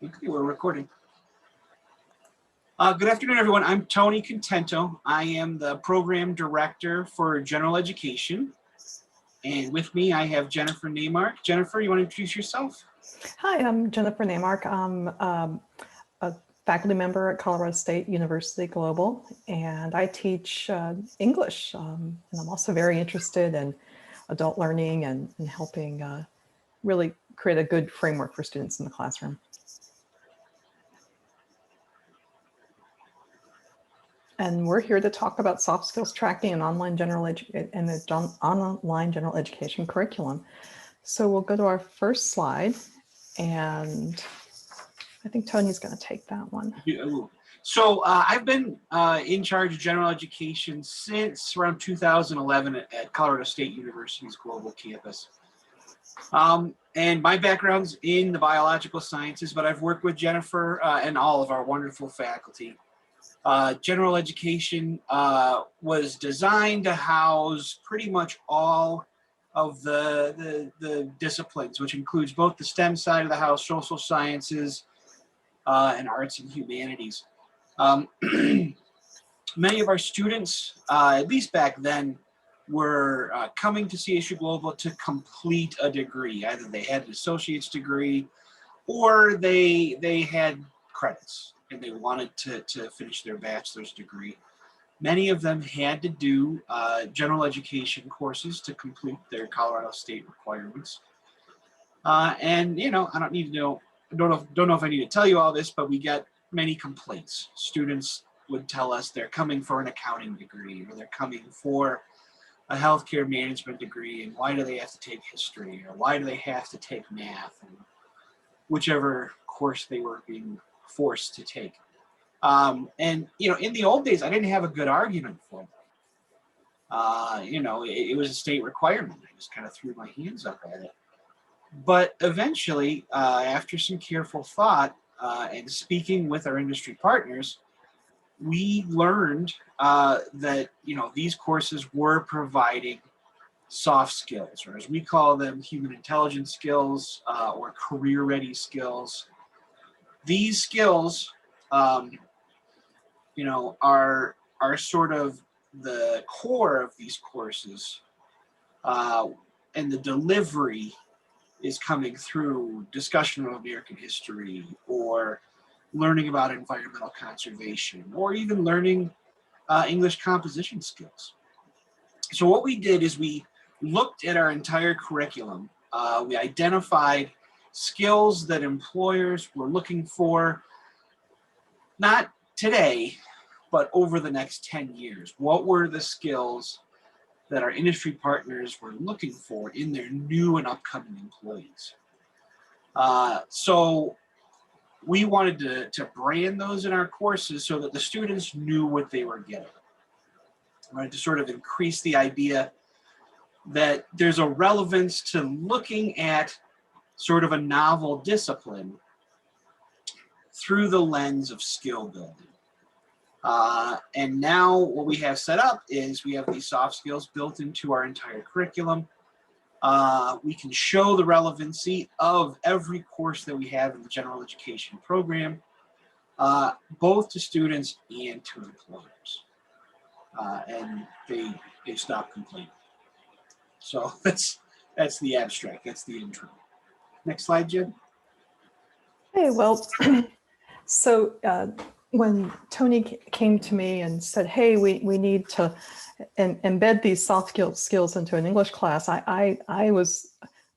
Okay, we're recording. Good afternoon, everyone. I'm Tony Contento. I am the program director for general education. And with me, I have Jennifer Naimark. Jennifer, you want to introduce yourself? Hi, I'm Jennifer Naimark. I'm a faculty member at Colorado State University Global, and I teach English. And I'm also very interested in adult learning and helping really create a good framework for students in the classroom. And we're here to talk about soft skills tracking and online general education curriculum. So we'll go to our first slide, and I think Tony's going to take that one. So I've been in charge of general education since around 2011 at Colorado State University's global campus. And my background's in the biological sciences, but I've worked with Jennifer and all of our wonderful faculty. General education was designed to house pretty much all of the disciplines, which includes both the STEM side of the house, social sciences, and arts and humanities. Many of our students, at least back then, were coming to CSU Global to complete a degree. Either they had an associate's degree or they had credits and they wanted to finish their bachelor's degree. Many of them had to do general education courses to complete their Colorado State requirements. And you know, I don't need to know, don't know if I need to tell you all this, but we get many complaints. Students would tell us they're coming for an accounting degree, or they're coming for a healthcare management degree, and why do they have to take history, or why do they have to take math, and whichever course they were being forced to take. And you know, in the old days, I didn't have a good argument for them. You know, it was a state requirement. I just kind of threw my hands up at it. But eventually, after some careful thought and speaking with our industry partners, we learned that, you know, these courses were providing soft skills, or as we call them, human intelligence skills or career-ready skills. These skills, you know, are sort of the core of these courses, and the delivery is coming through discussion of American history, or learning about environmental conservation, or even learning English composition skills. So what we did is we looked at our entire curriculum. We identified skills that employers were looking for, not today, but over the next 10 years. What were the skills that our industry partners were looking for in their new and upcoming employees? So we wanted to brand those in our courses so that the students knew what they were getting. We wanted to sort of increase the idea that there's a relevance to looking at sort of a novel discipline through the lens of skill building. And now what we have set up is we have these soft skills built into our entire curriculum. We can show the relevancy of every course that we have in the general education program, both to students and to employers. And they stop complaining. So that's the abstract, that's the intro. Next slide, Jen. Hey, well, so when Tony came to me and said, hey, we need to embed these soft skills into an English class, I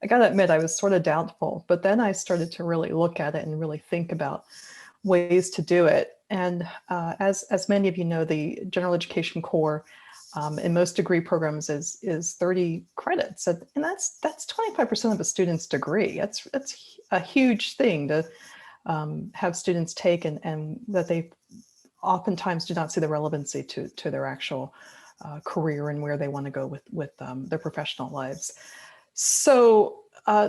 gotta admit, I was sort of doubtful, but then I started to really look at it and really think about ways to do it. And as many of you know, the general education core in most degree programs is 30 credits, and that's 25% of a student's degree. That's a huge thing to have students take, and that they oftentimes do not see the relevancy to their actual career and where they want to go with their professional lives. So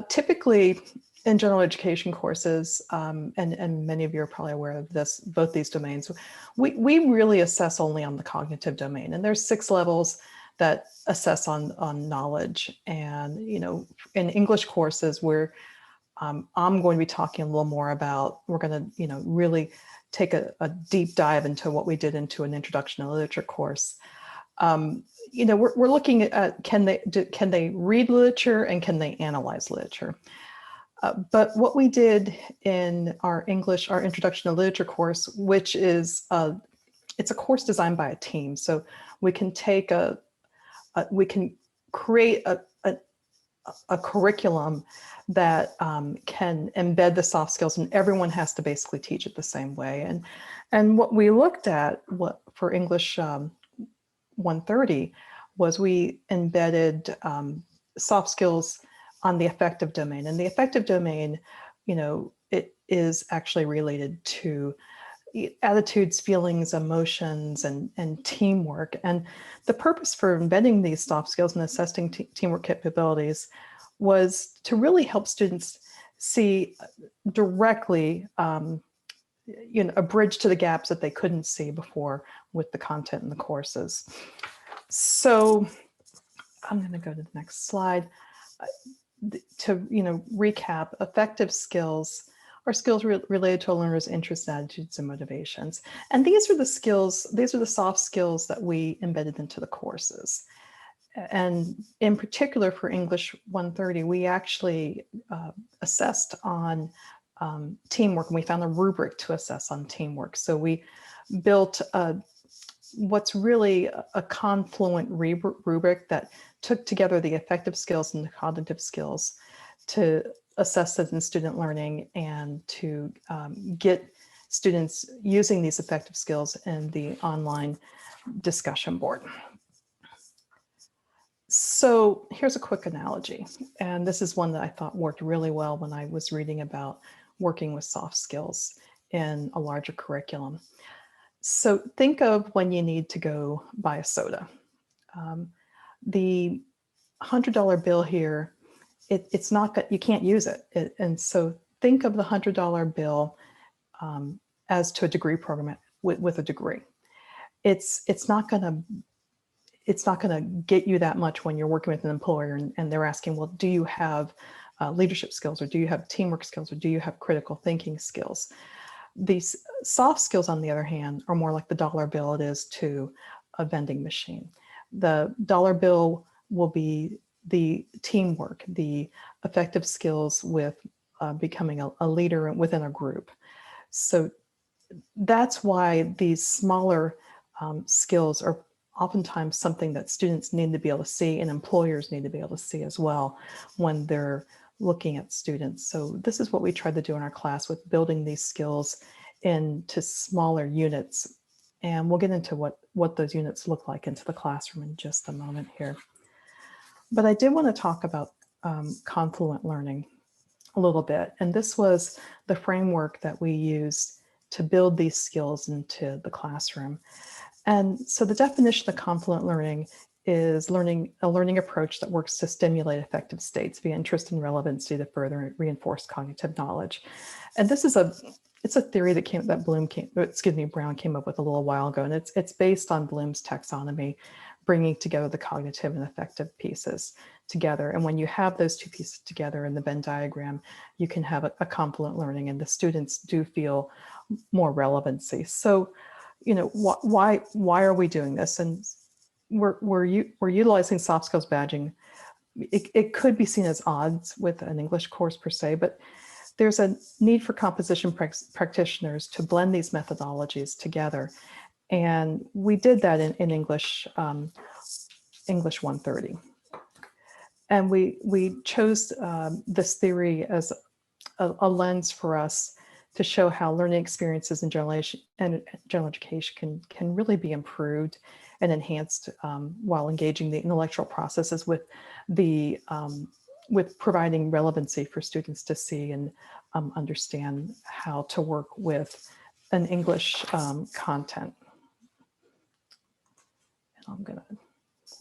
typically in general education courses, and many of you are probably aware of this, both these domains, we really assess only on the cognitive domain. And there's 6 levels that assess on knowledge. And, you know, in English courses, we're I'm going to be talking a little more about, we're going to, really take a deep dive into what we did into an introduction to literature course. We're looking at, can they read literature and can they analyze literature? But what we did in our introduction to literature course, which is, it's a course designed by a team. So we can take we can create a curriculum that can embed the soft skills, and everyone has to basically teach it the same way. And what we looked at for English 130 was we embedded soft skills on the affective domain. And the affective domain, it is actually related to attitudes, feelings, emotions, and teamwork. And the purpose for embedding these soft skills and assessing teamwork capabilities was to really help students see directly, a bridge to the gaps that they couldn't see before with the content in the courses. So I'm going to go to the next slide. To recap, affective skills are skills related to a learner's interests, attitudes, and motivations. And these are the soft skills that we embedded into the courses. And in particular for English 130, we actually assessed on teamwork, and we found a rubric to assess on teamwork. So we built what's really a Confluent rubric that took together the affective skills and the cognitive skills to assess it in student learning and to get students using these affective skills in the online discussion board. So here's a quick analogy, and this is one that I thought worked really well when I was reading about working with soft skills in a larger curriculum. So think of when you need to go buy a soda. The $100 bill here, it's not, you can't use it. And so think of the $100 bill as to a degree program with a degree. It's not going to get you that much when you're working with an employer and they're asking, well, do you have leadership skills, or do you have teamwork skills, or do you have critical thinking skills? These soft skills, on the other hand, are more like the dollar bill it is to a vending machine. The dollar bill will be the teamwork, the affective skills with becoming a leader within a group. So that's why these smaller skills are oftentimes something that students need to be able to see, and employers need to be able to see as well when they're looking at students. So this is what we tried to do in our class with building these skills into smaller units. And we'll get into what those units look like into the classroom in just a moment here. But I did want to talk about Confluent Learning a little bit. And this was the framework that we used to build these skills into the classroom. And so the definition of Confluent Learning is a learning approach that works to stimulate affective states via interest and relevancy to further reinforce cognitive knowledge. And this is it's a theory that Brown came up with a little while ago, and it's based on Bloom's taxonomy, bringing together the cognitive and affective pieces together. And when you have those two pieces together in the Venn diagram, you can have a confluent learning, and the students do feel more relevancy. So, why are we doing this? And we're utilizing soft skills badging. It could be seen as odds with an English course per se, but there's a need for composition practitioners to blend these methodologies together. And we did that in English 130. And we chose this theory as a lens for us to show how learning experiences in general education can really be improved and enhanced while engaging the intellectual processes with providing relevancy for students to see and understand how to work with an English content. And I'm going to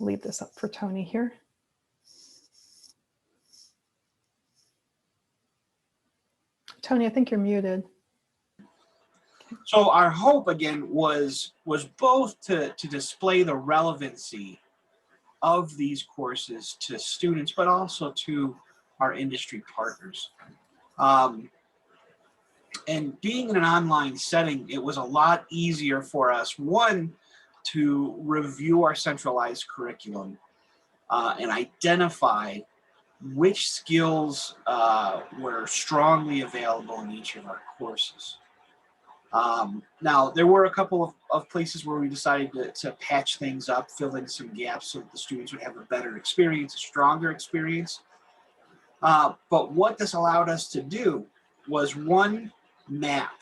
leave this up for Tony here. Tony, I think you're muted. So our hope again was both to display the relevancy of these courses to students, but also to our industry partners. And being in an online setting, it was a lot easier for us, one, to review our centralized curriculum and identify which skills were strongly available in each of our courses. Now, there were a couple of places where we decided to patch things up, fill in some gaps so that the students would have a better experience, a stronger experience. But what this allowed us to do was, one, map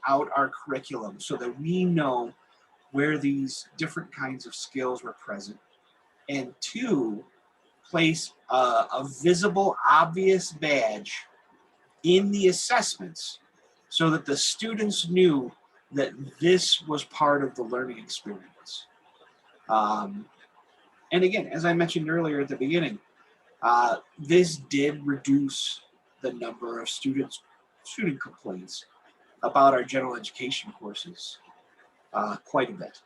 out our curriculum so that we know where these different kinds of skills were present, and two, place a visible, obvious badge in the assessments so that the students knew that this was part of the learning experience. And again, as I mentioned earlier at the beginning, this did reduce the number of student complaints about our general education courses quite a bit.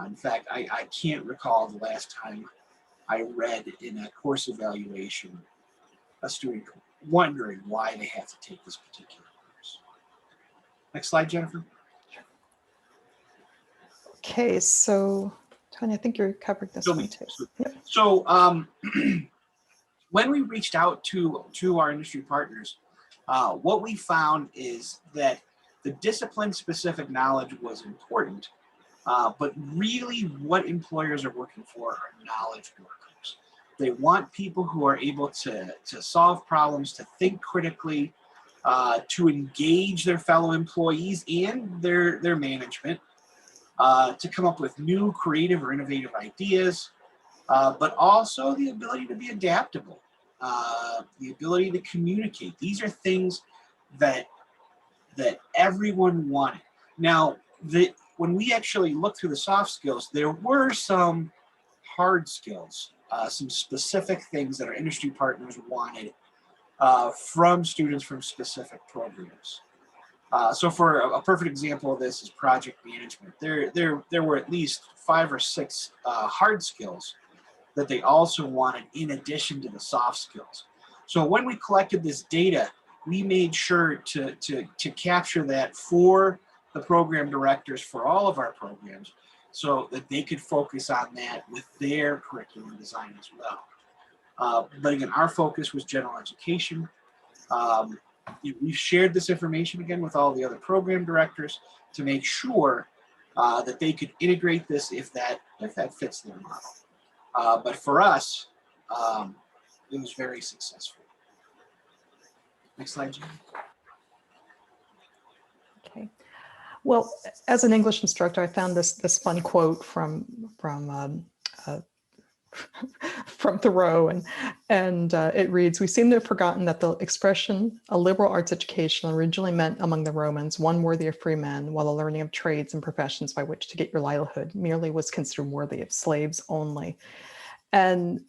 In fact, I can't recall the last time I read in a course evaluation a student wondering why they have to take this particular course. Next slide, Jennifer. Okay, so Tony, I think you're covering this one too. Yep. So when we reached out to our industry partners, what we found is that the discipline-specific knowledge was important, but really what employers are looking for are knowledge workers. They want people who are able to solve problems, to think critically, to engage their fellow employees and their management, to come up with new creative or innovative ideas, but also the ability to be adaptable, the ability to communicate. These are things that everyone wanted. Now, when we actually looked through the soft skills, there were some hard skills, some specific things that our industry partners wanted from students from specific programs. So for a perfect example of this is project management. There were at least 5 or 6 hard skills that they also wanted in addition to the soft skills. So when we collected this data, we made sure to capture that for the program directors for all of our programs so that they could focus on that with their curriculum design as well. But again, our focus was general education. We've shared this information again with all the other program directors to make sure that they could integrate this if that fits their model. But for us, it was very successful. Next slide, Jim. Okay. Well, as an English instructor, I found this fun quote from Thoreau, and it reads, "We seem to have forgotten that the expression a liberal arts education originally meant among the Romans one worthy of free men, while the learning of trades and professions by which to get your livelihood merely was considered worthy of slaves only." And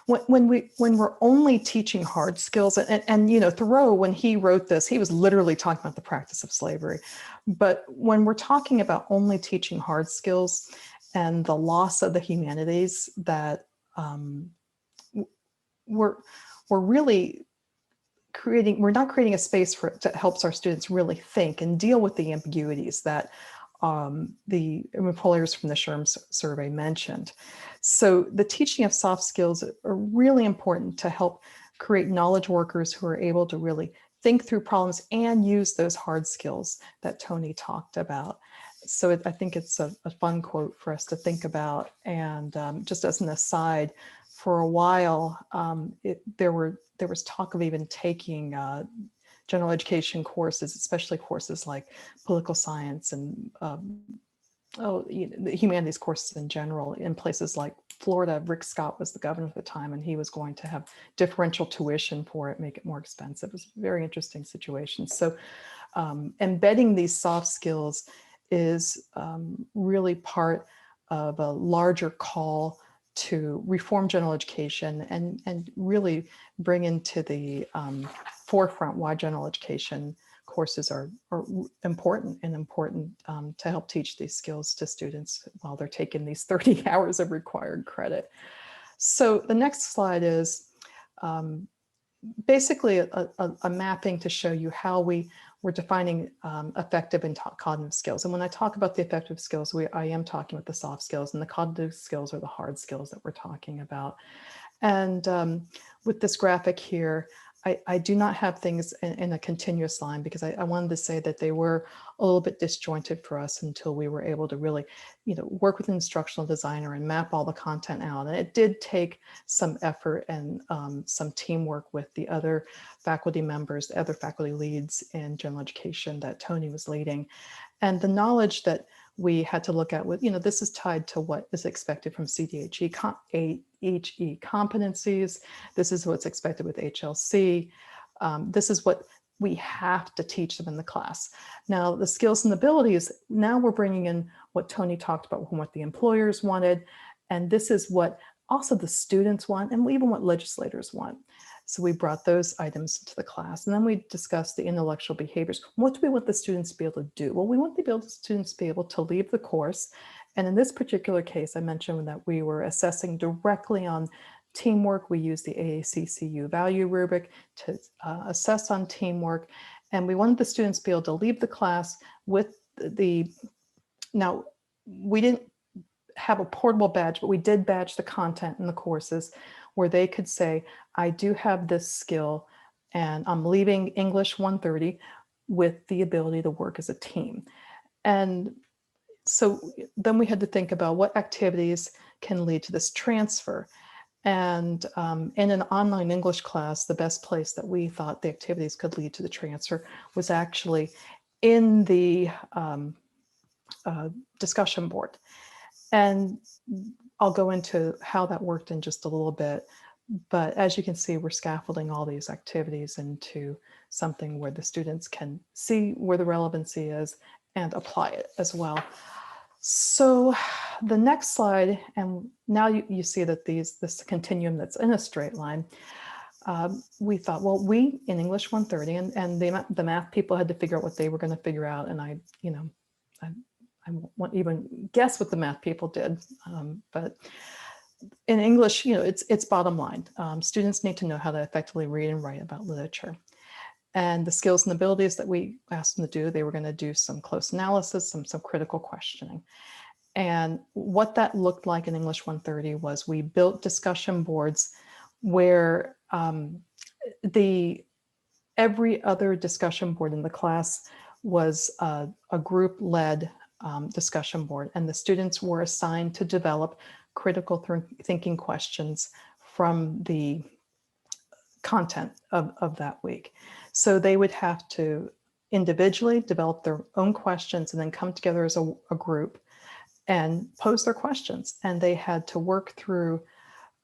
when we're only teaching hard skills, and you know, Thoreau, when he wrote this, he was literally talking about the practice of slavery. But when we're talking about only teaching hard skills and the loss of the humanities, that we're really creating, we're not creating a space that helps our students really think and deal with the ambiguities that the employers from the SHRM survey mentioned. So the teaching of soft skills are really important to help create knowledge workers who are able to really think through problems and use those hard skills that Tony talked about. So I think it's a fun quote for us to think about. And just as an aside, for a while, there was talk of even taking general education courses, especially courses like political science and the humanities courses in general, in places like Florida. Rick Scott was the governor at the time, and he was going to have differential tuition for it, make it more expensive. It was a very interesting situation. So embedding these soft skills is really part of a larger call to reform general education and really bring into the forefront why general education courses are important to help teach these skills to students while they're taking these 30 hours of required credit. So the next slide is basically a mapping to show you how we're defining affective and cognitive skills. And when I talk about the affective skills, I am talking about the soft skills, and the cognitive skills are the hard skills that we're talking about. And with this graphic here, I do not have things in a continuous line because I wanted to say that they were a little bit disjointed for us until we were able to really, work with an instructional designer and map all the content out. And it did take some effort and some teamwork with the other faculty members, the other faculty leads in general education that Tony was leading. And the knowledge that we had to look at with, this is tied to what is expected from CDHE competencies. This is what's expected with HLC. This is what we have to teach them in the class. Now, the skills and abilities, now we're bringing in what Tony talked about, what the employers wanted. And this is what also the students want, and even what legislators want. So we brought those items into the class, and then we discussed the intellectual behaviors. What do we want the students to be able to do? Well, we want the students to be able to leave the course. And in this particular case, I mentioned that we were assessing directly on teamwork. We used the AACCU value rubric to assess on teamwork. And we wanted the students to be able to leave the class with now we didn't have a portable badge, but we did badge the content in the courses where they could say, I do have this skill and I'm leaving English 130 with the ability to work as a team. And so then we had to think about what activities can lead to this transfer. And in an online English class, the best place that we thought the activities could lead to the transfer was actually in the discussion board. And I'll go into how that worked in just a little bit. But as you can see, we're scaffolding all these activities into something where the students can see where the relevancy is and apply it as well. So the next slide, and now you see that this continuum that's in a straight line, we thought, well, we in English 130, and the math people had to figure out what they were going to figure out. And I won't even guess what the math people did, but in English, it's bottom line. Students need to know how to effectively read and write about literature. And the skills and abilities that we asked them to do, they were going to do some close analysis, some critical questioning. And what that looked like in English 130 was we built discussion boards where every other discussion board in the class was a group-led discussion board, and the students were assigned to develop critical thinking questions from the content of that week. So they would have to individually develop their own questions and then come together as a group and pose their questions. And they had to work through,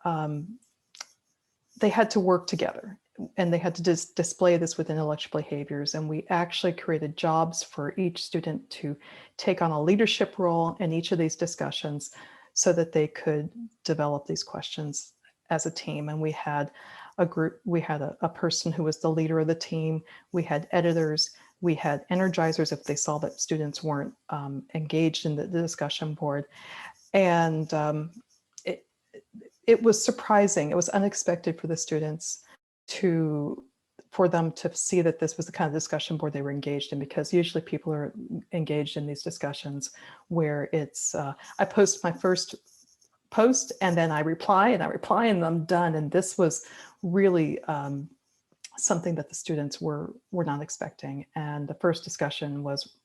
they had to work together, and they had to display this with intellectual behaviors. And we actually created jobs for each student to take on a leadership role in each of these discussions so that they could develop these questions as a team. And we had a group, we had a person who was the leader of the team. We had editors, we had energizers if they saw that students weren't engaged in the discussion board. And it was surprising, it was unexpected for the students for them to see that this was the kind of discussion board they were engaged in, because usually people are engaged in these discussions where it's, I post my first post and then I reply and I'm done. And this was really something that the students were not expecting. And the first discussion was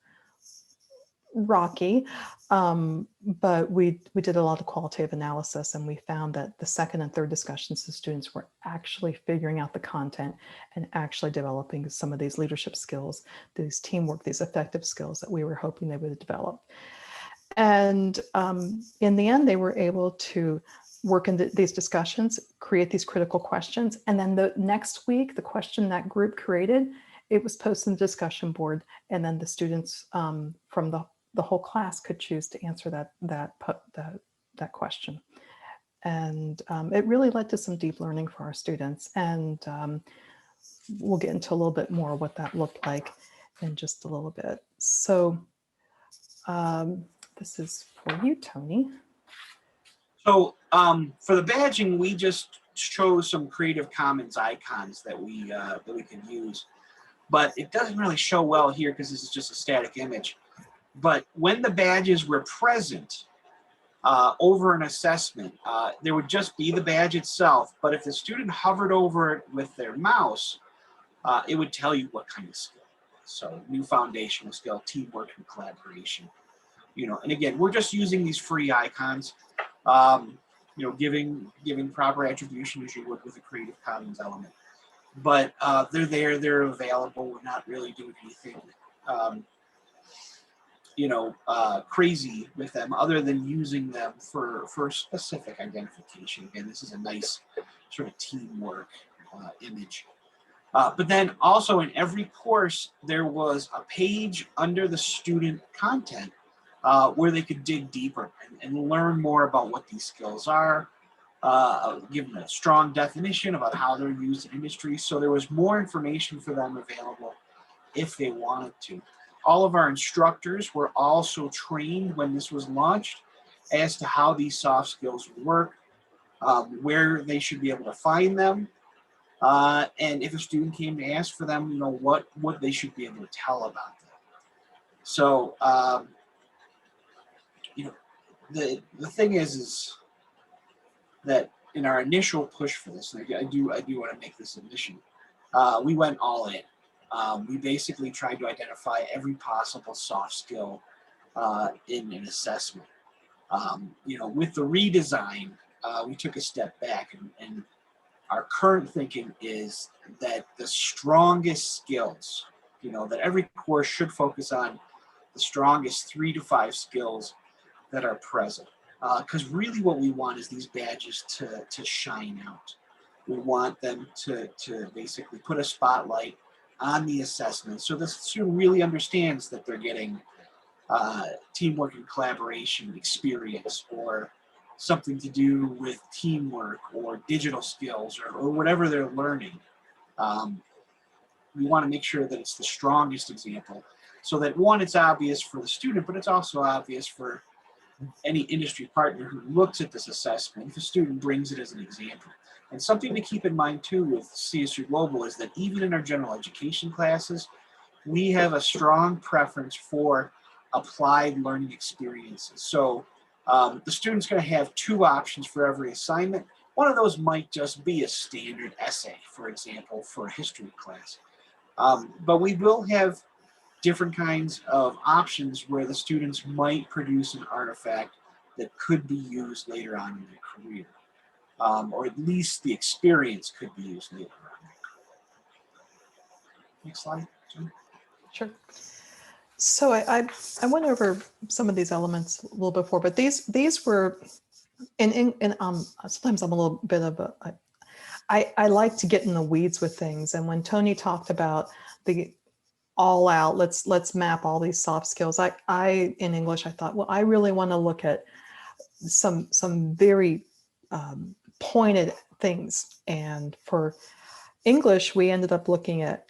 rocky, but we did a lot of qualitative analysis, and we found that the second and third discussions, the students were actually figuring out the content and actually developing some of these leadership skills, these teamwork, these affective skills that we were hoping they would develop. And in the end, they were able to work in these discussions, create these critical questions. And then the next week, the question that group created, it was posted in the discussion board. And then the students from the whole class could choose to answer that question. And it really led to some deep learning for our students. And we'll get into a little bit more what that looked like in just a little bit. So this is for you, Tony. So for the badging, we just shows some Creative Commons icons that we can use, but it doesn't really show well here because this is just a static image. But when the badges were present over an assessment, there would just be the badge itself, but if the student hovered over it with their mouse, it would tell you what kind of skill. So new foundational skill, teamwork and collaboration. And again, we're just using these free icons, giving proper attribution as you would with a Creative Commons element. But they're there, they're available. We're not really doing anything, crazy with them other than using them for specific identification. Again, this is a nice sort of teamwork image. But then also in every course, there was a page under the student content where they could dig deeper and learn more about what these skills are, give them a strong definition about how they're used in industry. So there was more information for them available if they wanted to. All of our instructors were also trained when this was launched as to how these soft skills work, where they should be able to find them, and if a student came to ask for them, what they should be able to tell about them. So, the thing is that in our initial push for this, and I do want to make this admission, we went all in. We basically tried to identify every possible soft skill in an assessment. With the redesign, we took a step back, and our current thinking is that the strongest skills, that every course should focus on the strongest 3 to 5 skills that are present. Because really what we want is these badges to shine out. We want them to basically put a spotlight on the assessment so the student really understands that they're getting teamwork and collaboration experience, or something to do with teamwork or digital skills, or whatever they're learning. We want to make sure that it's the strongest example, so that one, it's obvious for the student, but it's also obvious for any industry partner who looks at this assessment if a student brings it as an example. And something to keep in mind too with CSU Global is that even in our general education classes, we have a strong preference for applied learning experiences. So the student's going to have 2 options for every assignment. One of those might just be a standard essay, for example, for a history class. But we will have different kinds of options where the students might produce an artifact that could be used later on in their career, or at least the experience could be used later on in their career. Next slide, Jen. Sure. So I went over some of these elements a little before, but these were, and sometimes I'm a little bit of I like to get in the weeds with things. And when Tony talked about the all out, let's map all these soft skills, I in English, I thought, well, I really want to look at some very pointed things. And for English, we ended up looking at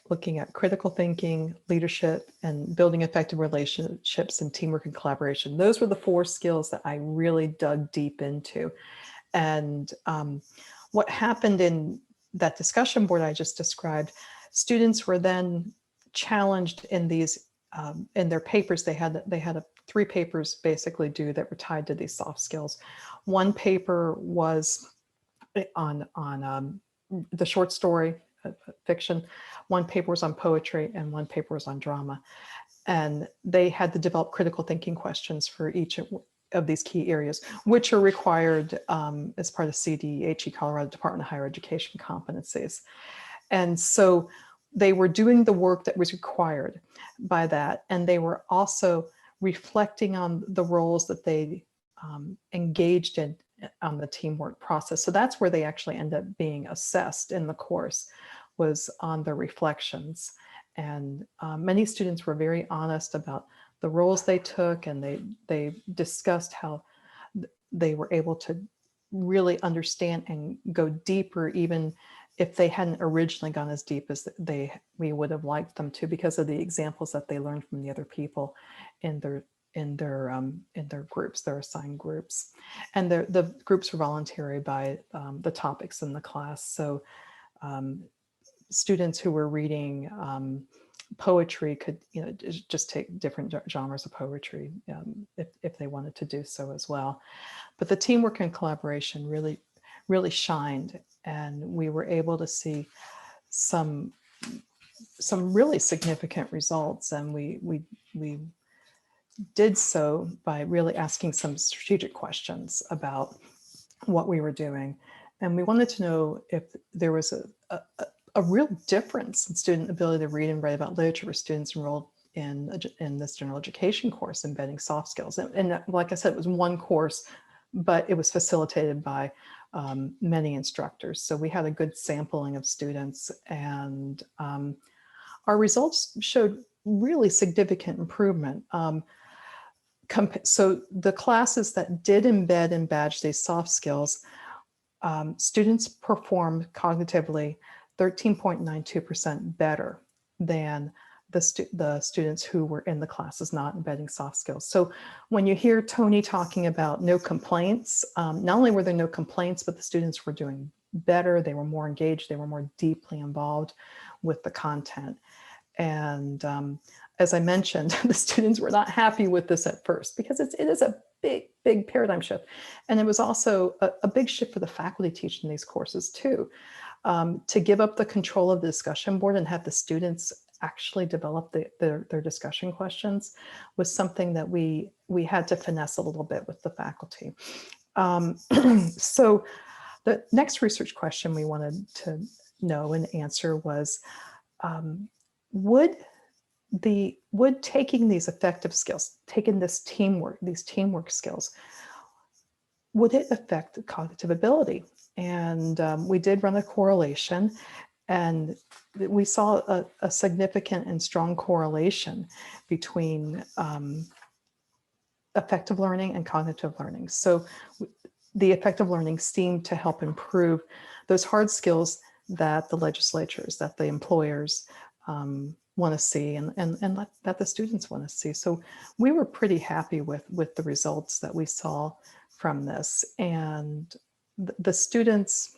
critical thinking, leadership, and building effective relationships, and teamwork and collaboration. Those were the 4 skills that I really dug deep into. And what happened in that discussion board I just described, students were then challenged in these in their papers. They had 3 papers basically due that were tied to these soft skills. One paper was on the short story fiction, one paper was on poetry, and one paper was on drama. And they had to develop critical thinking questions for each of these key areas, which are required as part of CDHE, Colorado Department of Higher Education competencies. And so they were doing the work that was required by that, and they were also reflecting on the roles that they engaged in on the teamwork process. So that's where they actually end up being assessed in the course, was on the reflections. And many students were very honest about the roles they took, and they discussed how they were able to really understand and go deeper, even if they hadn't originally gone as deep as we would have liked them to, because of the examples that they learned from the other people in in their groups, their assigned groups, and the groups were voluntary by the topics in the class. So students who were reading poetry could, just take different genres of poetry if they wanted to do so as well. But the teamwork and collaboration really shined, and we were able to see some really significant results. And we did so by really asking some strategic questions about what we were doing. And we wanted to know if there was a real difference in student ability to read and write about literature for students enrolled in this general education course, Embedding Soft Skills. And like I said, it was one course, but it was facilitated by many instructors. So we had a good sampling of students, and our results showed really significant improvement. So the classes that did embed and badge these soft skills, students performed cognitively 13.92% better than the students who were in the classes not embedding soft skills. So when you hear Tony talking about no complaints, not only were there no complaints, but the students were doing better, they were more engaged, they were more deeply involved with the content. And as I mentioned, the students were not happy with this at first, because it is a big paradigm shift. And it was also a big shift for the faculty teaching these courses too. To give up the control of the discussion board and have the students actually develop their discussion questions was something that we had to finesse a little bit with the faculty. So the next research question we wanted to know and answer was, would taking these affective skills, taking these teamwork skills, would it affect cognitive ability? And we did run a correlation, and we saw a significant and strong correlation between affective learning and cognitive learning. So the affective learning seemed to help improve those hard skills that the legislatures, that the employers want to see, and that the students want to see. So we were pretty happy with the results that we saw from this. And the students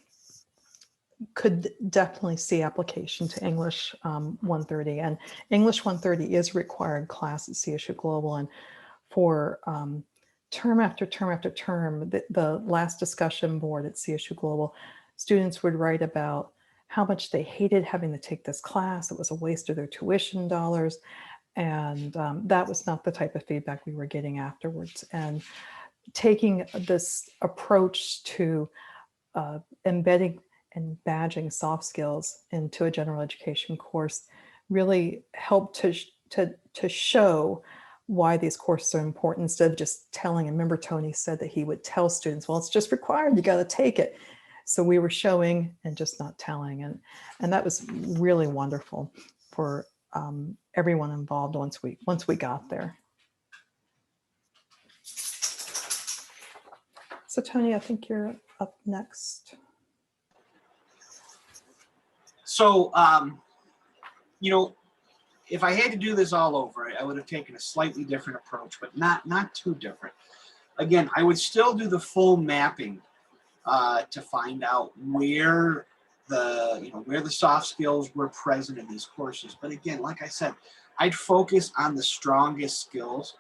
could definitely see application to English 130. And English 130 is a required class at CSU Global. And for term after term after term, the last discussion board at CSU Global, students would write about how much they hated having to take this class. It was a waste of their tuition dollars. And that was not the type of feedback we were getting afterwards. And taking this approach to embedding and badging soft skills into a general education course really helped to show why these courses are important, instead of just telling. And remember, Tony said that he would tell students, well, it's just required, you got to take it. So we were showing and just not telling. And that was really wonderful for everyone involved once we got there. So Tony, I think you're up next. So, if I had to do this all over, I would have taken a slightly different approach, but not too different. Again, I would still do the full mapping to find out where the soft skills were present in these courses. But again, like I said, I'd focus on the strongest skills.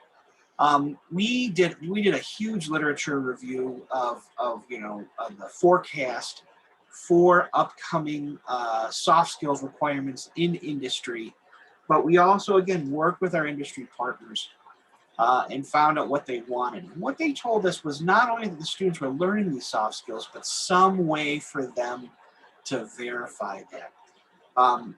We did a huge literature review of the forecast for upcoming soft skills requirements in industry, but we also again worked with our industry partners and found out what they wanted. And what they told us was not only that the students were learning these soft skills, but some way for them to verify that.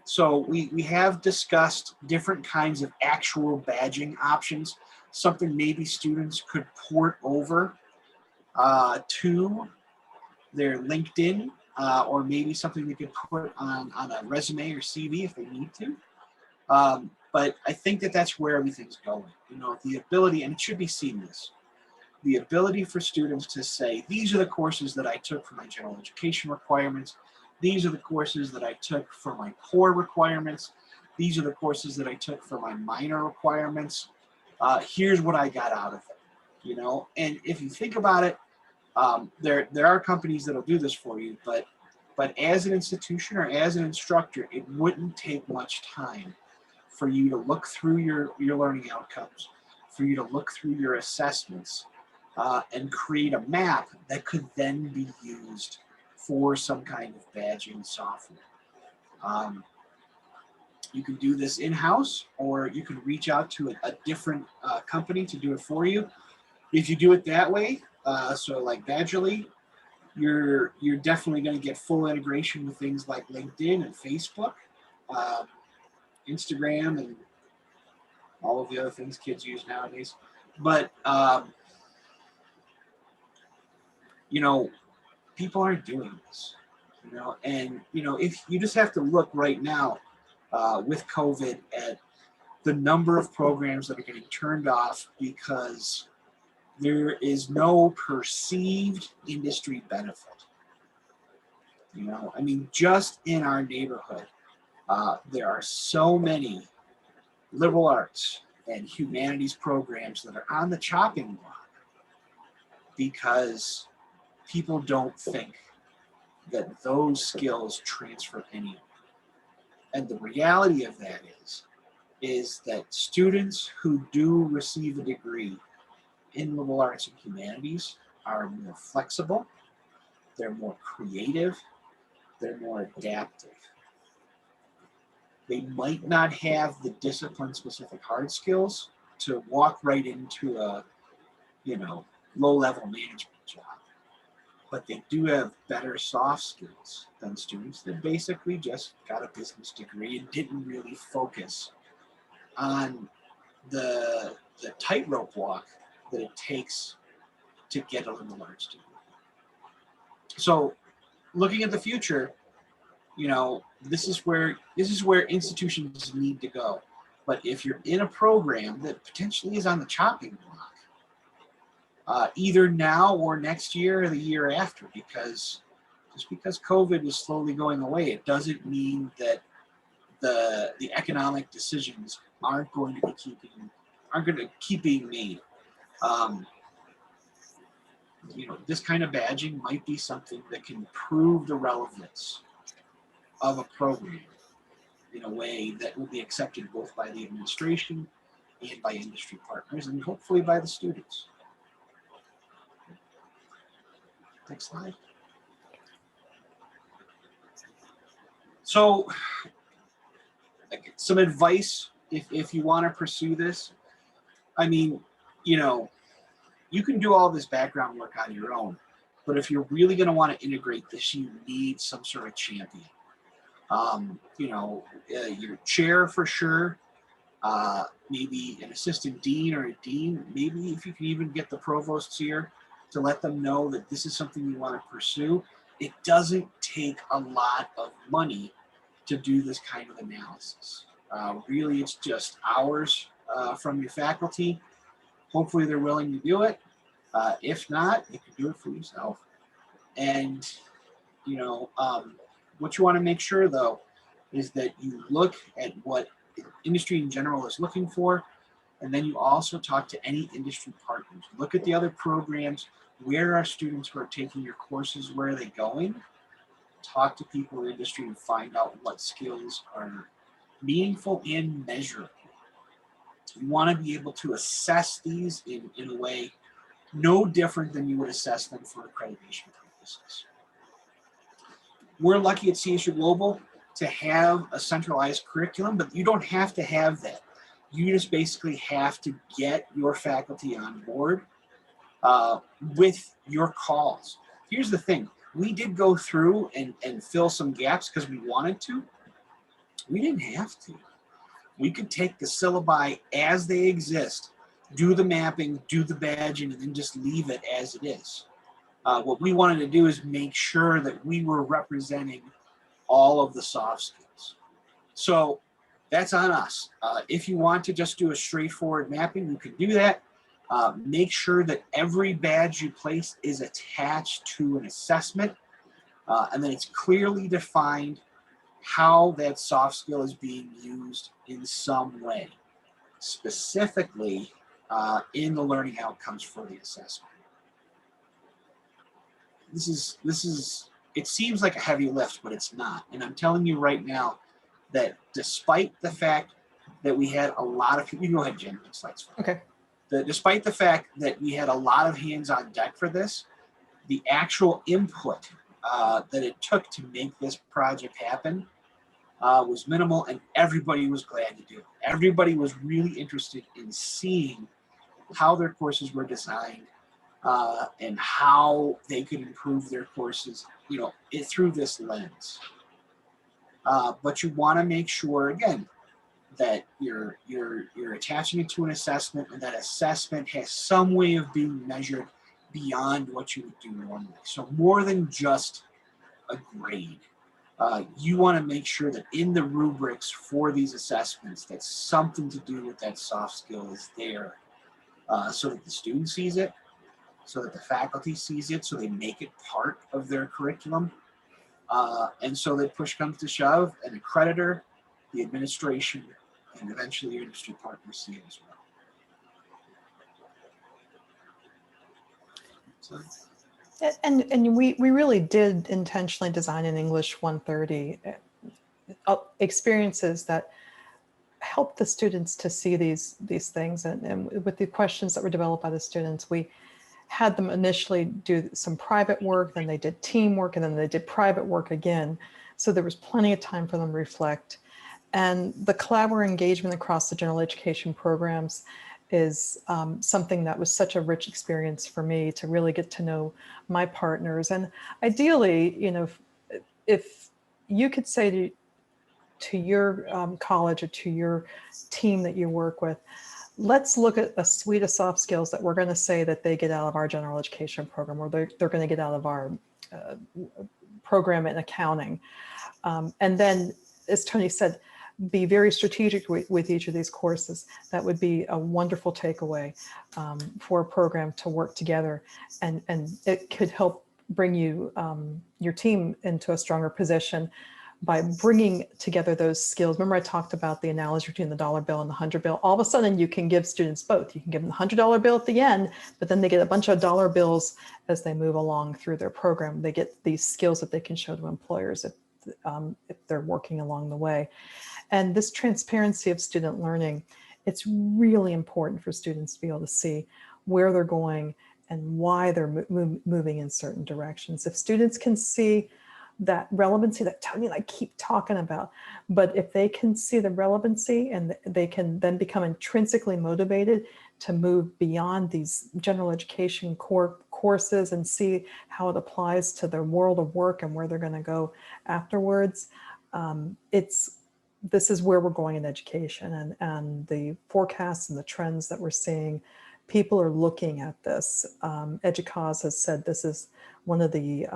So we have discussed different kinds of actual badging options, something maybe students could port over to their LinkedIn, or maybe something they could put on a resume or CV if they need to. But I think that's where everything's going. The ability, and it should be seamless, the ability for students to say, these are the courses that I took for my general education requirements. These are the courses that I took for my core requirements. These are the courses that I took for my minor requirements. here's what I got out of it, you know. And if you think about it, there are companies that'll do this for you, but as an institution or as an instructor, it wouldn't take much time for you to look through your learning outcomes, for you to look through your assessments, and create a map that could then be used for some kind of badging software. You can do this in-house, or you can reach out to a different company to do it for you. If you do it that way, so like Badgerly, you're definitely going to get full integration with things like LinkedIn and Facebook, Instagram, and all of the other things kids use nowadays. But you know, people aren't doing this, you know, and you know, if you just have to look right now with COVID at the number of programs that are getting turned off because there is no perceived industry benefit. You know, I mean, just in our neighborhood, there are so many liberal arts and humanities programs that are on the chopping block because people don't think that those skills transfer anywhere. And the reality of that is that students who do receive a degree in liberal arts and humanities are more flexible, they're more creative, they're more adaptive. They might not have the discipline-specific hard skills to walk right into a, you know, low-level management job, but they do have better soft skills than students that basically just got a business degree and didn't really focus on the tightrope walk that it takes to get a liberal arts degree. So looking at the future, you know, this is where institutions need to go. But if you're in a program that potentially is on the chopping block, either now or next year or the year after, because just because COVID is slowly going away, it doesn't mean that the economic decisions aren't going to keep being made. You know, this kind of badging might be something that can prove the relevance of a program in a way that will be accepted both by the administration and by industry partners, and hopefully by the students. Next slide. So, some advice if you want to pursue this. I mean, you know, you can do all this background work on your own, but if you're really going to want to integrate this, you need some sort of champion. You know, your chair for sure, maybe an assistant dean or a dean, maybe if you can even get the provosts here to let them know that this is something you want to pursue. It doesn't take a lot of money to do this kind of analysis. Really, it's just hours from your faculty. Hopefully they're willing to do it. If not, you can do it for yourself. And, you know, what you want to make sure, though, is that you look at what industry in general is looking for, and then you also talk to any industry partners. Look at the other programs. Where are students who are taking your courses? Where are they going? Talk to people in industry and find out what skills are meaningful and measurable. You want to be able to assess these in a way no different than you would assess them for accreditation purposes. We're lucky at CSU Global to have a centralized curriculum, but you don't have to have that. You just basically have to get your faculty on board with your calls. Here's the thing. We did go through and fill some gaps because we wanted to. We didn't have to. We could take the syllabi as they exist, do the mapping, do the badging, and then just leave it as it is. What we wanted to do is make sure that we were representing all of the soft skills. So that's on us. If you want to just do a straightforward mapping, you can do that. Make sure that every badge you place is attached to an assessment, and then it's clearly defined how that soft skill is being used in some way. Specifically, in the learning outcomes for the assessment. This is, it seems like a heavy lift, but it's not. And I'm telling you right now that despite the fact that we had a lot of people, you can go ahead, Jen, slides. Okay. Despite the fact that we had a lot of hands on deck for this, the actual input that it took to make this project happen was minimal, and everybody was glad to do it. Everybody was really interested in seeing how their courses were designed and how they could improve their courses, you know, through this lens. But you want to make sure, again, that you're attaching it to an assessment, and that assessment has some way of being measured beyond what you would do normally. So more than just a grade. You want to make sure that in the rubrics for these assessments, that something to do with that soft skill is there, so that the student sees it, so that the faculty sees it, so they make it part of their curriculum, and so that push comes to shove, an accreditor, the administration, and eventually your industry partners see it as well. So. And we really did intentionally design an English 130 experiences that help the students to see these things. And with the questions that were developed by the students, we had them initially do some private work, then they did teamwork, and then they did private work again. So there was plenty of time for them to reflect. And the collaborative engagement across the general education programs is something that was such a rich experience for me to really get to know my partners. And ideally, you know, if you could say to your college or to your team that you work with, let's look at a suite of soft skills that we're going to say that they get out of our general education program, or they're going to get out of our program in accounting. And then, as Tony said, be very strategic with each of these courses. That would be a wonderful takeaway for a program to work together, and it could help bring you your team into a stronger position by bringing together those skills. Remember I talked about the analogy between the dollar bill and the $100 bill. All of a sudden you can give students both. You can give them the $100 bill at the end, but then they get a bunch of dollar bills as they move along through their program. They get these skills that they can show to employers if they're working along the way. And this transparency of student learning, it's really important for students to be able to see where they're going and why they're moving in certain directions. If students can see that relevancy that Tony and I keep talking about, but if they can see the relevancy, and they can then become intrinsically motivated to move beyond these general education core courses and see how it applies to their world of work and where they're going to go afterwards, this is where we're going in education, and the forecasts and the trends that we're seeing. People are looking at this. EDUCAUSE has said this is one of the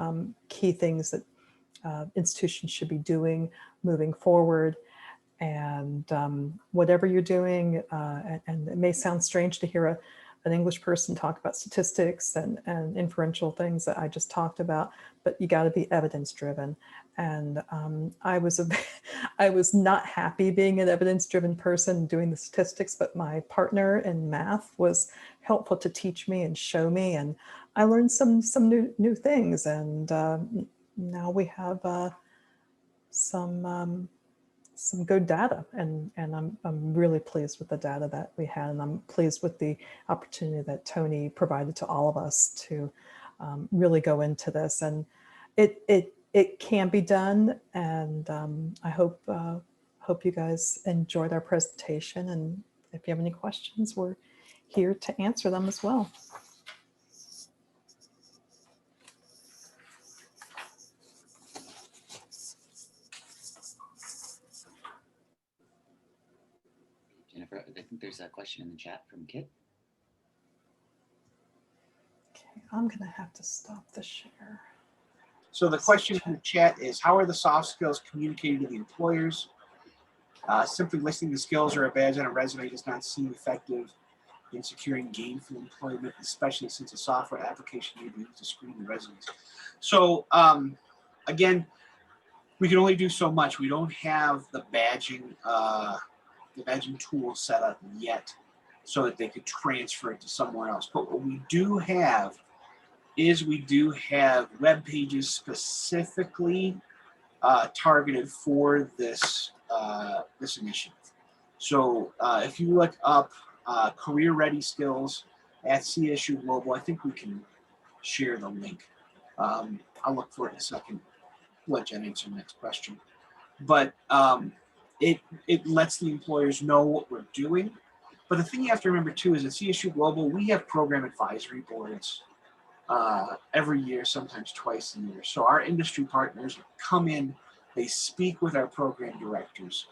key things that institutions should be doing moving forward. And whatever you're doing, and it may sound strange to hear an English person talk about statistics and inferential things that I just talked about, but you got to be evidence driven. And I was not happy being an evidence driven person doing the statistics, but my partner in math was helpful to teach me and show me, and I learned some new things. And now we have some good data, and I'm really pleased with the data that we had, and I'm pleased with the opportunity that Tony provided to all of us to really go into this. And it can be done, and I hope you guys enjoyed our presentation, and if you have any questions, we're here to answer them as well. Jennifer, I think there's a question in the chat from Kit. Okay, I'm gonna have to stop the share. So the question in the chat is, how are the soft skills communicated to the employers? Simply listing the skills or a badge on a resume does not seem effective in securing gainful employment, especially since a software application may be used to screen the resumes. So again, we can only do so much. We don't have the badging tool set up yet so that they could transfer it to somewhere else. But what we do have is we do have web pages specifically targeted for this this initiative. So if you look up career ready skills at CSU Global, I think we can share the link. I'll look for it in a second. Let Jen answer the next question. But it lets the employers know what we're doing. But the thing you have to remember too is at CSU Global, we have program advisory boards every year, sometimes twice a year. So our industry partners come in, they speak with our program directors,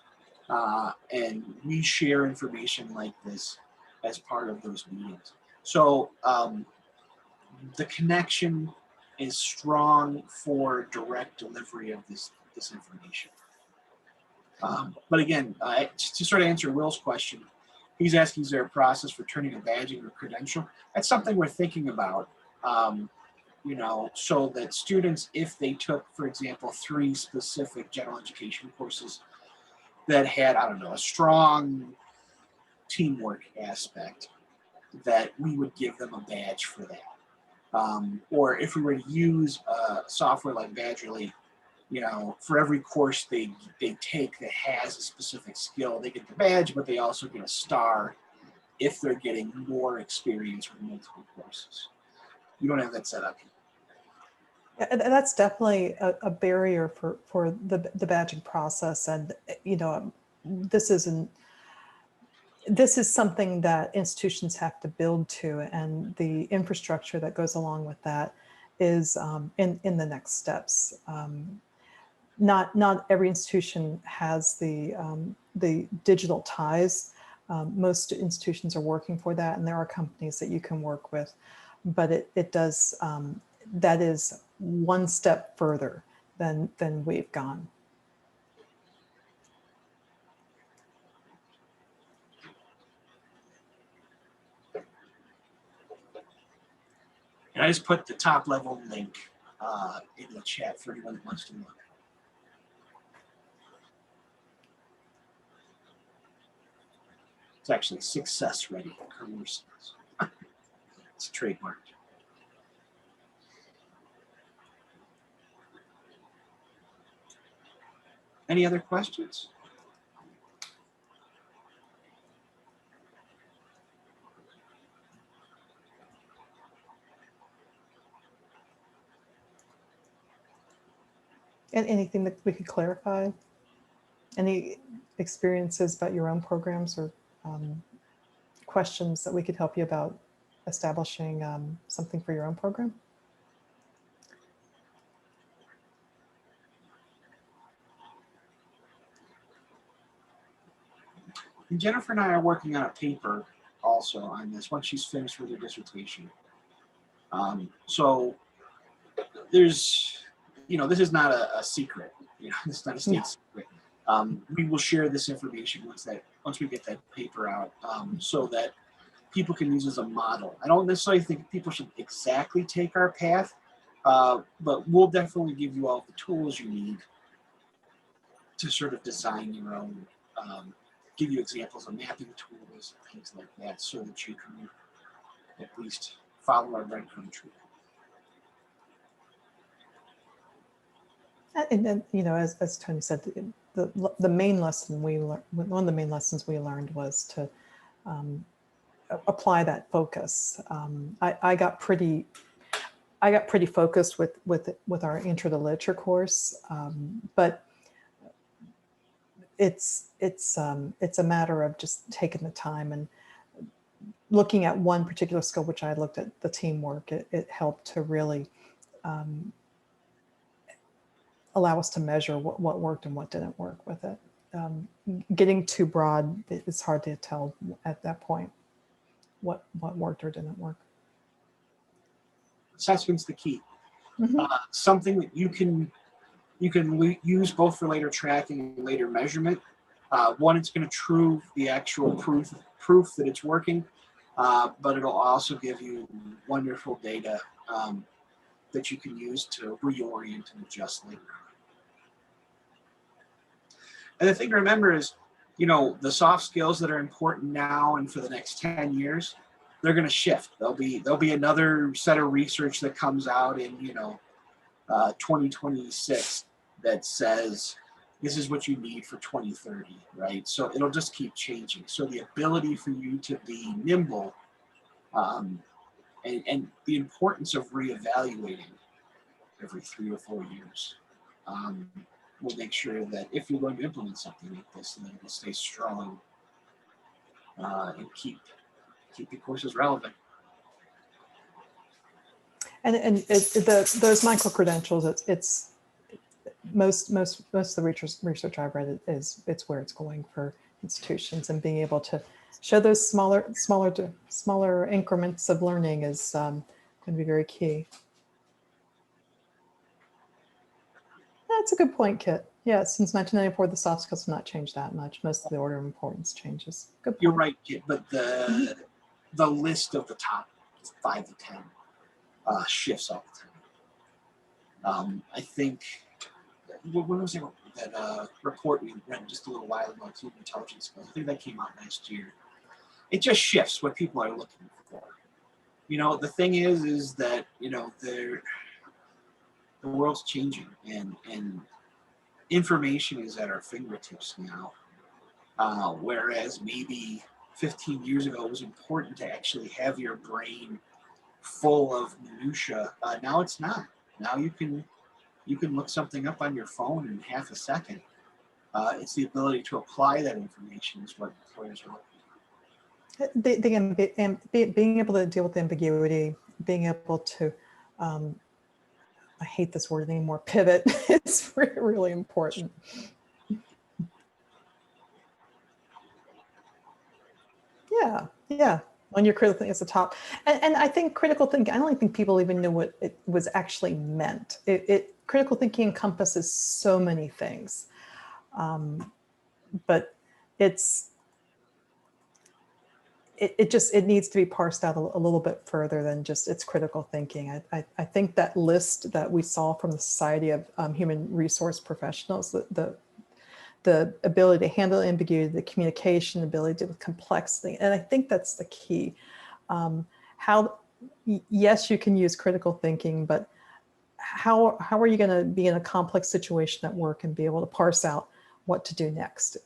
and we share information like this as part of those meetings. So the connection is strong for direct delivery of this information. But again, to sort of answer Will's question, he's asking, is there a process for turning a badging or credential? That's something we're thinking about, you know, so that students, if they took, for example, 3 specific general education courses that had, I don't know, a strong teamwork aspect, that we would give them a badge for that. Or if we were to use software like Badgerly, you know, for every course they take that has a specific skill, they get the badge, but they also get a star if they're getting more experience with multiple courses. You don't have that set up yet. Yeah, that's definitely a barrier for the badging process. And, you know, this is something that institutions have to build to, and the infrastructure that goes along with that is in the next steps. Not every institution has the digital ties. Most institutions are working for that, and there are companies that you can work with, but it does, that is one step further than we've gone. And I just put the top level link in the chat for anyone that wants to look. It's actually Success Ready Career Skills. It's trademarked. Any other questions? And anything that we could clarify? Any experiences about your own programs or questions that we could help you about establishing something for your own program? And Jennifer and I are working on a paper also on this once she's finished with her dissertation. So there's, you know, this is not a secret. You know, it's not a state secret. We will share this information once we get that paper out, so that people can use as a model. I don't necessarily think people should exactly take our path, but we'll definitely give you all the tools you need to sort of design your own, give you examples of mapping tools and things like that, so that you can at least follow our breadcrumb tree. And then, you know, as Tony said, the main lesson we learned, one of the main lessons we learned was to apply that focus. I got pretty focused with our Intro to Literature course, but it's a matter of just taking the time and looking at one particular skill, which I looked at the teamwork. It helped to really allow us to measure what worked and what didn't work with it. Getting too broad, it's hard to tell at that point what worked or didn't work. Assessment's the key. Mm-hmm. Something that you can use both for later tracking and later measurement. One, it's going to prove the actual proof that it's working, but it'll also give you wonderful data that you can use to reorient and adjust later on. And the thing to remember is, you know, the soft skills that are important now and for the next 10 years, they're going to shift. There'll be another set of research that comes out in, you know, 2026 that says this is what you need for 2030, right? So it'll just keep changing. So the ability for you to be nimble, and the importance of reevaluating every 3 or 4 years, will make sure that if you're going to implement something like this, then it'll stay strong, and keep your courses relevant. And those micro credentials, it's most of the research I've read it's where it's going for institutions, and being able to show those smaller increments of learning is going to be very key. That's a good point, Kit. Yeah, since 1994, the soft skills have not changed that much. Most of the order of importance changes. Good point. You're right, Kit, but the list of the top 5 to 10 shifts all the time. I think, when was that report we read just a little while ago, human intelligence skills? I think that came out last year. It just shifts what people are looking for. You know, the thing is that, you know, the world's changing, and information is at our fingertips now. Whereas maybe 15 years ago, it was important to actually have your brain full of minutia. Now it's not. Now you can look something up on your phone in half a second. It's the ability to apply that information is what employers are looking for. Being able to deal with ambiguity, being able to, I hate this word anymore, pivot, is really important. Yeah. On your critical thinking, it's the top. And I think critical thinking, I don't think people even knew what it was actually meant. Critical thinking encompasses so many things. But it needs to be parsed out a little bit further than just it's critical thinking. I think that list that we saw from the Society of Human Resource Professionals, the ability to handle ambiguity, the communication, ability to deal with complexity, and I think that's the key. Yes, you can use critical thinking, but how are you going to be in a complex situation at work and be able to parse out what to do next?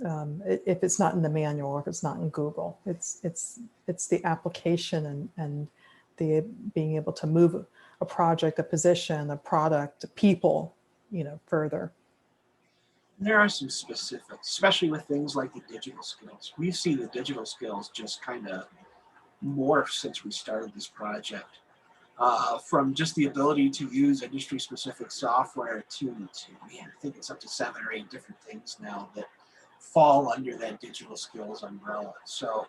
If it's not in the manual, or if it's not in Google, it's the application and the being able to move a project, a position, a product, people, you know, further. There are some specifics, especially with things like the digital skills. We've seen the digital skills just kind of morph since we started this project. From just the ability to use industry-specific software to man, I think it's up to 7 or 8 different things now that fall under that digital skills umbrella. So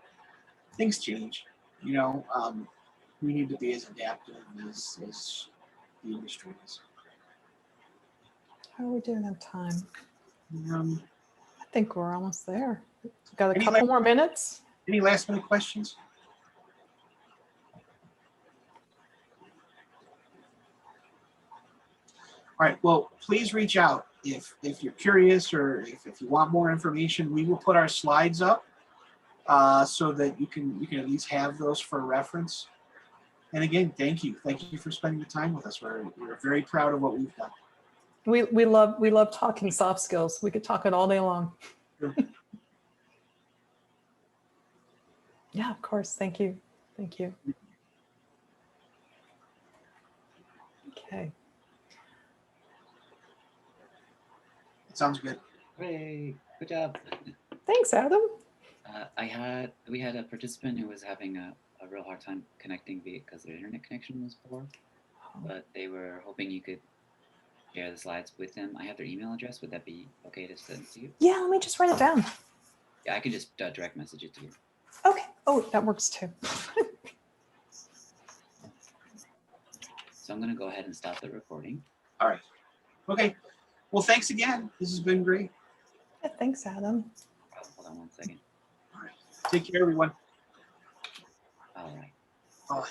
things change, you know. We need to be as adaptive as the industry is. How are we doing on time? I think we're almost there. Got a couple more minutes. Any last minute questions? All right, well, please reach out if you're curious, or if you want more information. We will put our slides up so that you can at least have those for reference. And again, thank you for spending the time with us. We're very proud of what we've done. We love talking soft skills. We could talk it all day long. Sure. Yeah, of course. Thank you. Okay. Sounds good. Hooray, good job. Thanks, Adam. We had a participant who was having a real hard time connecting because their internet connection was poor, but they were hoping you could share the slides with them. I have their email address. Would that be okay to send to you? Yeah, let me just write it down. Yeah, I can just direct message it to you. Okay. Oh, that works too. So I'm going to go ahead and stop the recording. All right. Okay. Well, thanks again. This has been great. Yeah, thanks, Adam. Hold on one second. All right. Take care, everyone. All right. Bye.